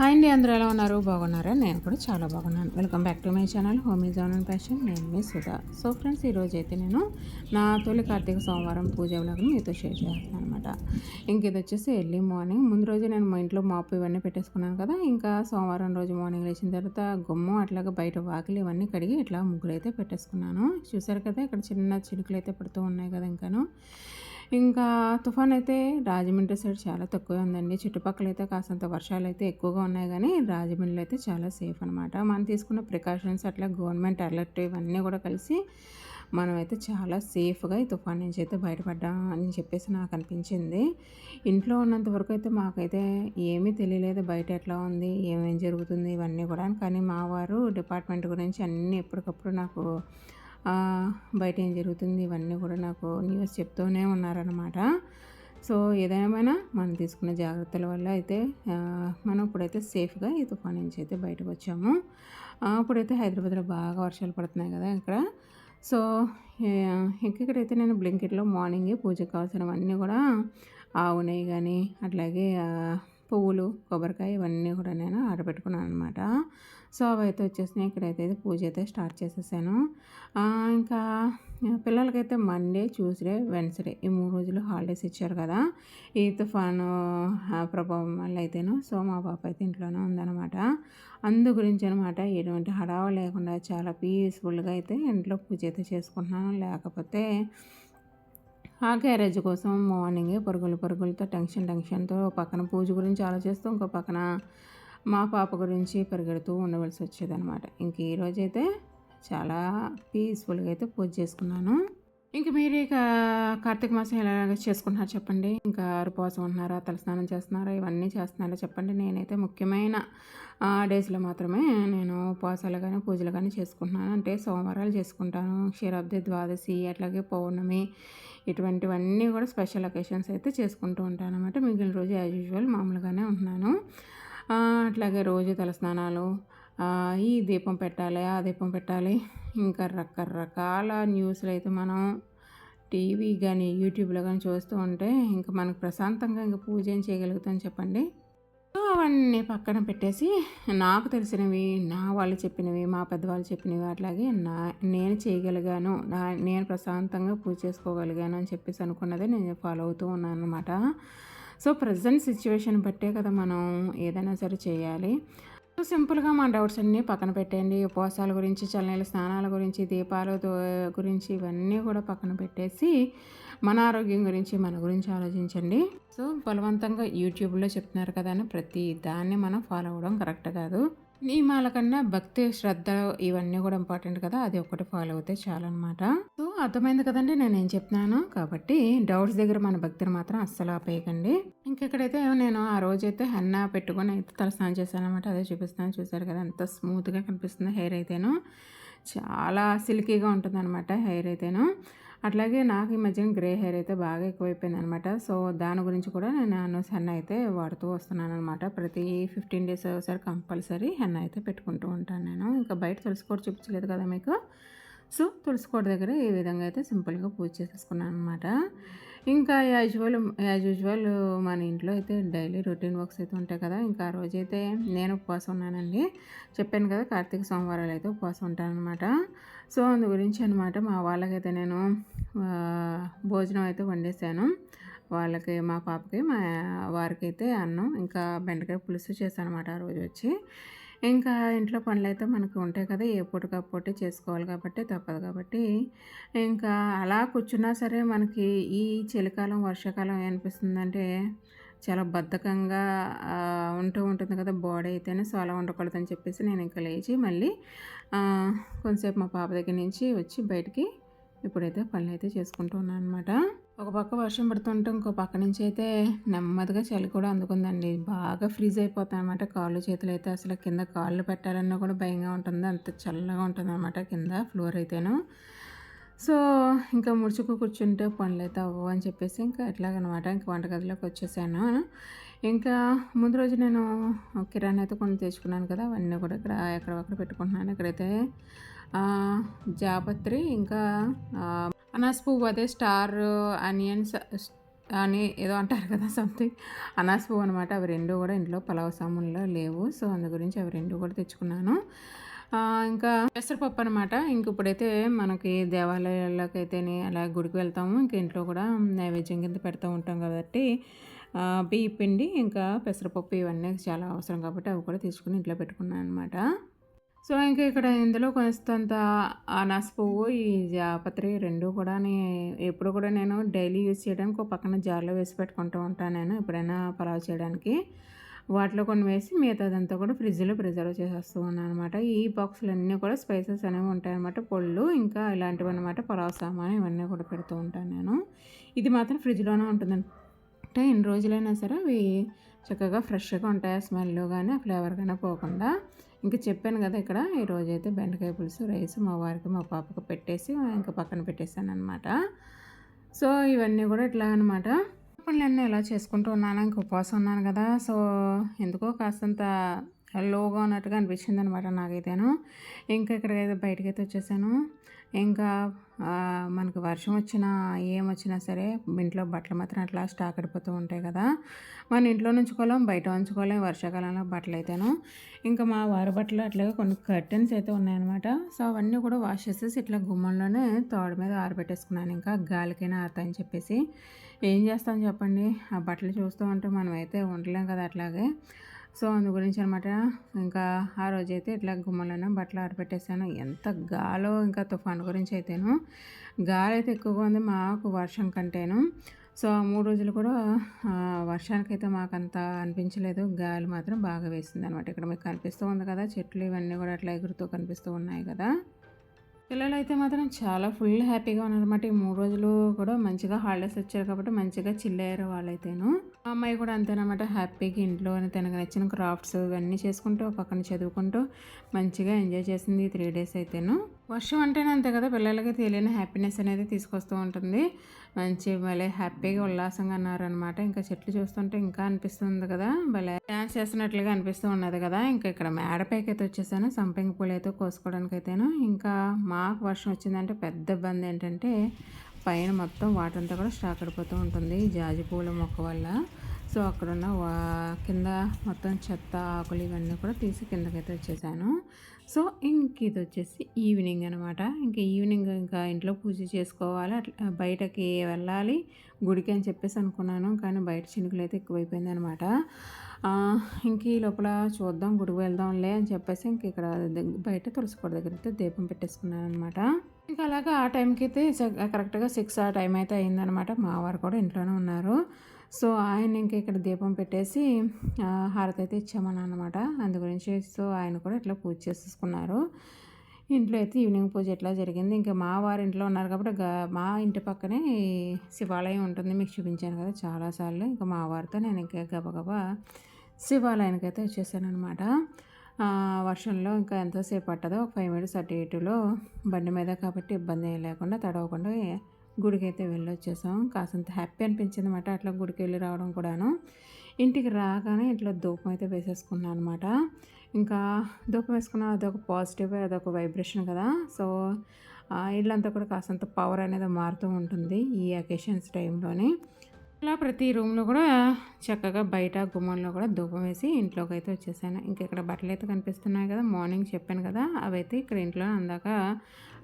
Hi అండి, అందరూ ఎలా ఉన్నారు? బాగున్నారా? నేను కూడా చాలా బాగున్నాను. Welcome back to my channel home is on and passion. నేను మీ సుధా. సో ఫ్రెండ్స్, ఈరోజు అయితే నేను నా తొలి కార్తీక సోమవారం పూజ వ్లాగ్ని మీతో షేర్ చేస్తాను అనమాట. ఇంక ఇది వచ్చేసి ఎర్లీ మార్నింగ్. ముందు రోజు నేను మా ఇంట్లో మాపు ఇవన్నీ పెట్టేసుకున్నాను కదా. ఇంకా సోమవారం రోజు మార్నింగ్ లేచిన తర్వాత గుమ్మం అట్లాగా బయట వాకిలి ఇవన్నీ కడిగి ఇట్లా ముగ్గులు అయితే పెట్టేసుకున్నాను. చూసారు కదా, ఇక్కడ చిన్న చినుకులు అయితే పడుతూ ఉన్నాయి కదా. ఇంకా తుఫాన్ అయితే రాజమండ్రి సైడ్ చాలా తక్కువే ఉందండి. చుట్టుపక్కల అయితే కాసంత వర్షాలు అయితే ఎక్కువగా ఉన్నాయి, కానీ రాజమండ్రిలో అయితే చాలా సేఫ్ అనమాట. మనం తీసుకున్న ప్రికాషన్స్ అట్లా గవర్నమెంట్ అలర్ట్ ఇవన్నీ కూడా కలిసి మనమైతే చాలా సేఫ్గా ఈ తుఫాన్ నుంచి అయితే బయటపడ్డాం అని చెప్పేసి నాకు అనిపించింది. ఇంట్లో ఉన్నంత వరకు అయితే మాకైతే ఏమీ తెలియలేదు బయట ఎట్లా ఉంది, ఏమేం జరుగుతుంది ఇవన్నీ కూడా. కానీ మా వారు డిపార్ట్మెంట్ గురించి అన్నీ ఎప్పటికప్పుడు నాకు బయట ఏం జరుగుతుంది ఇవన్నీ కూడా నాకు న్యూస్ చెప్తూనే ఉన్నారనమాట. సో ఏదేమైనా మనం తీసుకున్న జాగ్రత్తల వల్ల అయితే మనం ఇప్పుడైతే సేఫ్గా ఈ తుఫాన్ నుంచి అయితే బయటకు వచ్చాము. ఇప్పుడైతే హైదరాబాద్లో బాగా వర్షాలు పడుతున్నాయి కదా ఇక్కడ. సో ఇక్కడైతే నేను బ్లింకెట్లో మార్నింగే పూజకు కావాల్సినవన్నీ కూడా ఆవు నెయ్యి కానీ అట్లాగే పువ్వులు, కొబ్బరికాయ ఇవన్నీ కూడా నేను ఆరబెట్టుకున్నాను అనమాట. సో అవైతే వచ్చేసినాయి. ఇక్కడైతే పూజ అయితే స్టార్ట్ చేసేసాను. ఇంకా పిల్లలకైతే మండే, ట్యూస్డే, వెన్స్డే ఈ 3 రోజులు హాలిడేస్ ఇచ్చారు కదా ఈ తుఫాను ప్రభావం వల్ల అయితేను. సో మా పాప అయితే ఇంట్లోనే ఉందన్నమాట. అందు గురించి అనమాట ఎటువంటి హడావ లేకుండా చాలా పీస్ఫుల్గా అయితే ఇంట్లో పూజ అయితే చేసుకుంటున్నాను. లేకపోతే ఆ గ్యారేజ్ కోసం మార్నింగే పరుగులతో టెన్షన్తో పక్కన పూజ గురించి ఆలోచిస్తూ ఇంకో పక్కన మా పాప గురించి పరిగెడుతూ ఉండవలసి వచ్చేదనమాట. ఇంక ఈరోజైతే చాలా పీస్ఫుల్గా అయితే పూజ చేసుకున్నాను. ఇంక మీరు కార్తీక మాసం ఎలా చేసుకుంటున్నారు చెప్పండి. ఇంకా ఉపవాసం ఉంటున్నారా, తలస్నానం చేస్తున్నారా, ఇవన్నీ చేస్తున్నారా చెప్పండి. నేనైతే ముఖ్యమైన డేస్లో మాత్రమే నేను ఉపవాసాలు కానీ పూజలు కానీ చేసుకుంటున్నాను. అంటే సోమవారాలు చేసుకుంటాను, క్షీరాబ్ది, ద్వాదశి అట్లాగే పౌర్ణమి ఇటువంటివన్నీ కూడా స్పెషల్ అకేషన్స్ అయితే చేసుకుంటూ ఉంటాను అనమాట. మిగిలిన రోజు యాజ్ యూజువల్ మామూలుగానే ఉంటున్నాను. అట్లాగే రోజు తలస్నానాలు, ఈ దీపం పెట్టాలి, ఆ దీపం పెట్టాలి, ఇంకా రకరకాల న్యూస్లు అయితే మనం టీవీ కానీ యూట్యూబ్లో కానీ చూస్తూ ఉంటే ఇంకా మనకు ప్రశాంతంగా ఇంకా పూజ ఏం చేయగలుగుతాం చెప్పండి. సో అవన్నీ పక్కన పెట్టేసి నాకు తెలిసినవి, నా వాళ్ళు చెప్పినవి, మా పెద్దవాళ్ళు చెప్పినవి అట్లాగే నేను చేయగలిగాను, నేను ప్రశాంతంగా పూజ చేసుకోగలిగాను అని చెప్పేసి అనుకున్నదే నేను ఫాలో అవుతూ ఉన్నాను అనమాట. సో ప్రజెంట్ సిచ్యువేషన్ బట్టే కదా మనం ఏదైనా సరే చేయాలి. సో సింపుల్గా మా డౌట్స్ అన్నీ పక్కన పెట్టండి. ఉపవాసాల గురించి, చల్లనీళ్ళ స్నానాల గురించి, దీపాల గురించి ఇవన్నీ కూడా పక్కన పెట్టేసి మన ఆరోగ్యం గురించి, మన గురించి ఆలోచించండి. సో బలవంతంగా యూట్యూబ్లో చెప్తున్నారు కదా అని ప్రతి దాన్ని మనం ఫాలో అవ్వడం కరెక్ట్ కాదు. నియమాల కన్నా భక్తి, శ్రద్ధ ఇవన్నీ కూడా ఇంపార్టెంట్ కదా, అది ఒకటి ఫాలో అవుతే చాలన్నమాట. సో అర్థమైంది కదండి నేనేం చెప్తున్నాను. కాబట్టి డౌట్స్ దగ్గర మన భక్తిని మాత్రం అస్సలు ఆపేయకండి. ఇంకెక్కడైతే నేను ఆ రోజైతే హెన్నా పెట్టుకొని అయితే తలస్నానం చేశాను అనమాట. అదే చూపిస్తున్నాను. చూసారు కదా ఎంత స్మూత్గా కనిపిస్తుంది హెయిర్ అయితేను. చాలా సిల్కీగా ఉంటుంది అనమాట హెయిర్ అయితేను. అట్లాగే నాకు ఈ మధ్యన గ్రే హెయిర్ అయితే బాగా ఎక్కువైపోయింది అనమాట. సో దాని గురించి కూడా నేను హెన్నా అయితే వాడుతూ వస్తున్నాను అనమాట. ప్రతి 15 days ఒకసారి కంపల్సరీ హెన్నా అయితే పెట్టుకుంటూ ఉంటాను నేను. ఇంకా బయట తులసికోట చూపించలేదు కదా మీకు. సో తులసికోట దగ్గర ఈ విధంగా అయితే సింపుల్గా పూజ చేసేసుకున్నాను అనమాట. ఇంకా యాజ్ యూజువల్ మన ఇంట్లో అయితే డైలీ రొటీన్ వర్క్స్ అయితే ఉంటాయి కదా. ఇంకా ఆ రోజైతే నేను ఉపవాసం ఉన్నానండి. చెప్పాను కదా కార్తీక సోమవారాలు అయితే ఉపవాసం ఉంటాను అనమాట. సో అందు గురించి అనమాట మా వాళ్ళకైతే నేను భోజనం అయితే వండేసాను. వాళ్ళకి, మా పాపకి, మా వారికైతే అన్నం ఇంకా బెండకాయ పులుసు చేశాను అనమాట ఆ రోజు వచ్చి. ఇంకా ఇంట్లో పనులు అయితే మనకు ఉంటాయి కదా, ఏ పూటకప్పుడు చేసుకోవాలి కాబట్టి తప్పదు. కాబట్టి ఇంకా అలా కూర్చున్నా సరే మనకి ఈ చలికాలం, వర్షాకాలం ఏమనిపిస్తుందంటే చాలా బద్ధకంగా ఉంటుంది కదా బాడీ అయితేనే. సో అలా ఉండకూడదని చెప్పేసి నేను ఇంకా లేచి మళ్ళీ కొంతసేపు మా పాప దగ్గర నుంచి వచ్చి బయటికి ఇప్పుడైతే పనులు అయితే చేసుకుంటూ ఉన్నాను అనమాట. ఒక పక్క వర్షం పడుతుంటే ఇంకో పక్క నుంచి అయితే నెమ్మదిగా చలి కూడా అందుకుందండి. బాగా ఫ్రీజ్ అయిపోతాయి అనమాట. కాళ్ళు చేతులు అయితే అసలు కింద కాళ్ళు పెట్టాలన్నా కూడా భయంగా ఉంటుంది, అంత చల్లగా ఉంటుంది అనమాట కింద ఫ్లోర్ అయితేను. సో ఇంకా ముడుచుకు కూర్చుంటే పనులు అయితే అవ్వవు అని చెప్పేసి ఇంకా ఎట్లాగనమాట ఇంకా వంటగదిలోకి వచ్చేసాను. ఇంకా ముందు రోజు నేను కిరాణా అయితే కొన్ని తెచ్చుకున్నాను కదా, అవన్నీ కూడా ఇక్కడ ఎక్కడొక్కడ పెట్టుకుంటున్నాను. ఇక్కడైతే జాపత్రి, ఇంకా అనాస పువ్వు, అదే స్టార్ ఆనియన్స్, అని ఏదో అంటారు కదా సంథింగ్ అనాస పువ్వు అనమాట. అవి 2 కూడా ఇంట్లో పలావ్ సామాన్లో లేవు. సో, అందు గురించి అవి 2 కూడా తెచ్చుకున్నాను. ఇంకా పెసరపప్పు అనమాట. ఇంక ఇప్పుడైతే మనకి దేవాలయాల్లోకైతేని అలా గుడికి వెళ్తాము. ఇంక ఇంట్లో కూడా నైవేద్యం కింద పెడతా ఉంటాం కాబట్టి బియ్య పిండి ఇంకా పెసరపప్పు ఇవన్నీ చాలా అవసరం కాబట్టి అవి కూడా తీసుకుని ఇంట్లో పెట్టుకున్నాను అనమాట. సో, ఇంక ఇక్కడ ఇందులో కొంతంత అనాస పువ్వు, ఈ జాపత్రి 2 కూడాని ఎప్పుడు కూడా నేను డైలీ యూజ్ చేయడానికి ఒక పక్కన జార్‌లో వేసి పెట్టుకుంటూ ఉంటాను నేను. ఎప్పుడైనా పలావ్ చేయడానికి. వాటిలో కొన్ని వేసి మిగతాదంతా కూడా ఫ్రిడ్జ్‌లో ప్రిజర్వ్ చేసేస్తూ ఉన్నాననమాట. ఈ బాక్సులన్నీ కూడా స్పైసెస్ అనేవి ఉంటాయనమాట. పొళ్ళు ఇంకా ఇలాంటివన్నమాట. పలావ్ సామాను ఇవన్నీ కూడా పెడుతూ ఉంటాను నేను. ఇది మాత్రం ఫ్రిడ్జ్‌లోనే ఉంటుందండి. అంటే ఎన్ని రోజులైనా సరే అవి చక్కగా ఫ్రెష్‌గా ఉంటాయి. ఆ స్మెల్ గానీ, ఆ ఫ్లేవర్ గానీ పోకుండా. ఇంక చెప్పాను కదా! ఇక్కడ ఈరోజైతే బెండకాయ పులుసు, రైస్ మా వారికి, మా పాపకి పెట్టేసి ఇంక పక్కన పెట్టేసాననమాట. సో, ఇవన్నీ కూడా ఇట్లా అనమాట. పనులన్నీ ఇలా చేసుకుంటూ ఉన్నాను. ఇంక ఉపవాసం ఉన్నాను కదా! సో, ఎందుకో కాస్తంత లోగా ఉన్నట్టుగా అనిపించిందనమాట నాకైతేను. ఇంకా ఇక్కడికైతే బయటకైతే వచ్చేసాను. ఇంకా మనకు వర్షం వచ్చినా, ఏమొచ్చినా సరే ఇంట్లో బట్టలు మాత్రం అట్లా స్టాక్ పడిపోతూ ఉంటాయి కదా! మన ఇంట్లో ఉంచుకోలేం, బయట ఉంచుకోలేం వర్షాకాలంలో బట్టలైతేను. ఇంకా మా వారి బట్టలు అట్లాగే కొన్ని కర్టెన్స్ అయితే ఉన్నాయన్నమాట. సో, అవన్నీ కూడా వాష్ చేసేసి ఇట్లా గుమ్మంలోనే తోడ మీద ఆరబెట్టేసుకున్నాను. ఇంకా గాలికైనా ఆరతాయని చెప్పేసి. ఏం చేస్తాం చెప్పండి? ఆ బట్టలు చూస్తూ ఉంటే మనమైతే ఉండలేం కదా అట్లాగే. సో, అందు గురించి అనమాట. ఇంకా ఆ రోజైతే ఇట్లా గుమ్మలోనే బట్టలు ఆరబెట్టేసాను. ఎంత గాలో ఇంకా తుఫాను గురించి అయితేను. గాలి అయితే ఎక్కువగా ఉంది మాకు వర్షం కంటేను. సో, ఆ 3 రోజులు కూడా వర్షానికైతే మాకంత అనిపించలేదు. గాలి మాత్రం బాగా వేసిందనమాట. ఇక్కడ మీకు కనిపిస్తూ ఉంది కదా! చెట్లు ఇవన్నీ కూడా అట్లా ఎగురుతూ కనిపిస్తూ ఉన్నాయి కదా! పిల్లలైతే మాత్రం చాలా ఫుల్ హ్యాపీగా ఉన్నారనమాట. ఈ 3 రోజులు కూడా మంచిగా హాలిడేస్ వచ్చారు కాబట్టి మంచిగా చిల్ అయ్యారు వాళ్ళైతేను. మా అమ్మాయి కూడా అంతేనమాట. హ్యాపీగా ఇంట్లోనే తనకు నచ్చిన క్రాఫ్ట్స్ ఇవన్నీ చేసుకుంటూ, పక్కన చదువుకుంటూ మంచిగా ఎంజాయ్ చేసింది ఈ 3 డేస్ అయితేను. వర్షం అంటేనే అంతే కదా! పిల్లలకి తెలియని హ్యాపీనెస్ అనేది తీసుకొస్తూ ఉంటుంది. మంచి భలే హ్యాపీగా ఉల్లాసంగా ఉన్నారనమాట. ఇంకా చెట్లు చూస్తుంటే ఇంకా అనిపిస్తుంది కదా! భలే డ్యాన్స్ చేస్తున్నట్లుగా అనిపిస్తూ ఉన్నది కదా! ఇంకా ఇక్కడ మేడపైకి అయితే వచ్చేసాను. సంపెంగ పూలు అయితే కోసుకోవడానికైతేను. ఇంకా మాకు వర్షం వచ్చిందంటే పెద్ద ఇబ్బంది ఏంటంటే పైన మొత్తం వాటర్ అంతా కూడా స్టాక్ పడిపోతూ ఉంటుంది జాజి పూల మొక్క వల్ల. సో, అక్కడున్న కింద మొత్తం చెత్త ఆకులు ఇవన్నీ కూడా తీసి కిందకైతే వచ్చేసాను. సో, ఇంక ఇది వచ్చేసి ఈవినింగ్ అనమాట. ఇంక ఈవినింగ్ ఇంకా ఇంట్లో పూజ చేసుకోవాలి. అట్లా బయటకి వెళ్ళాలి గుడికి అని చెప్పేసి అనుకున్నాను. కానీ బయట చినుకులు అయితే ఎక్కువైపోయింది అనమాట. ఇంక ఈ లోపల చూద్దాం గుడికి వెళ్దాంలే అని చెప్పేసి ఇంక ఇక్కడ బయట తులసికోట దగ్గర అయితే దీపం పెట్టేసుకున్నాను అనమాట. ఇంకా అలాగా ఆ టైంకి అయితే కరెక్ట్గా 6 ఆ టైం అయితే అయిందనమాట. మా వారు కూడా ఇంట్లోనే ఉన్నారు. సో, ఆయన ఇంక ఇక్కడ దీపం పెట్టేసి హారతి అయితే ఇచ్చామన్నమాట. అందు గురించి సో, ఆయన కూడా ఇట్లా పూజ చేసేసుకున్నారు. ఇంట్లో అయితే ఈవినింగ్ పూజ ఇట్లా జరిగింది. ఇంకా మా వారు ఇంట్లో ఉన్నారు కాబట్టి మా ఇంటి పక్కనే శివాలయం ఉంటుంది. మీకు చూపించాను కదా చాలాసార్లు. ఇంకా మా వారితో నేను ఇంకా గబగబా శివాలయానికైతే వచ్చేసాననమాట. వర్షంలో ఇంకా ఎంతసేపు పట్టదో ఒక 5 మినిట్స్ అటు ఇటులో బండి మీద కాబట్టి ఇబ్బంది ఏం లేకుండా తడవకుండా గుడికైతే వెళ్ళొచ్చేసాం. కాసంత హ్యాపీ అనిపించింది అనమాట అట్లా గుడికి వెళ్ళి రావడం కూడాను. ఇంటికి రాగానే ఇట్లా ధూపం అయితే వేసేసుకున్నాను అనమాట. ఇంకా ధూపం వేసుకున్న అదొక పాజిటివ్, అదొక వైబ్రేషన్ కదా! సో, ఇల్లంతా కూడా కాసంత పవర్ అనేది మారుతూ ఉంటుంది ఈ అకేషన్స్ టైంలోని. ఇలా ప్రతి రూమ్‌లో కూడా చక్కగా బయట గుమ్మంలో కూడా ధూపం వేసి ఇంట్లోకి అయితే వచ్చేసాను. ఇంక ఇక్కడ బట్టలైతే కనిపిస్తున్నాయి కదా! మార్నింగ్ చెప్పాను కదా! అవైతే ఇక్కడ ఇంట్లో అందాక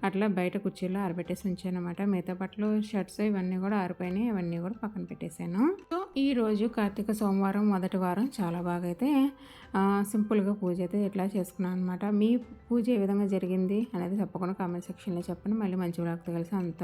అట్లా బయట కుర్చీలో ఆరబెట్టేసి ఉంచానన్నమాట. మిగతా బట్టలు, షర్ట్స్ ఇవన్నీ కూడా ఆరిపోయినాయి. అవన్నీ కూడా పక్కన పెట్టేశాను. సో, ఈరోజు కార్తీక సోమవారం మొదటి వారం చాలా బాగా అయితే సింపుల్‌గా పూజ అయితే ఇట్లా చేసుకున్నాను అనమాట. మీ పూజ ఏ విధంగా జరిగింది అనేది తప్పకుండా కామెంట్ సెక్షన్‌లో చెప్పండి. మళ్ళీ మంచి వ్లాగ్‌తో కలిసి అంత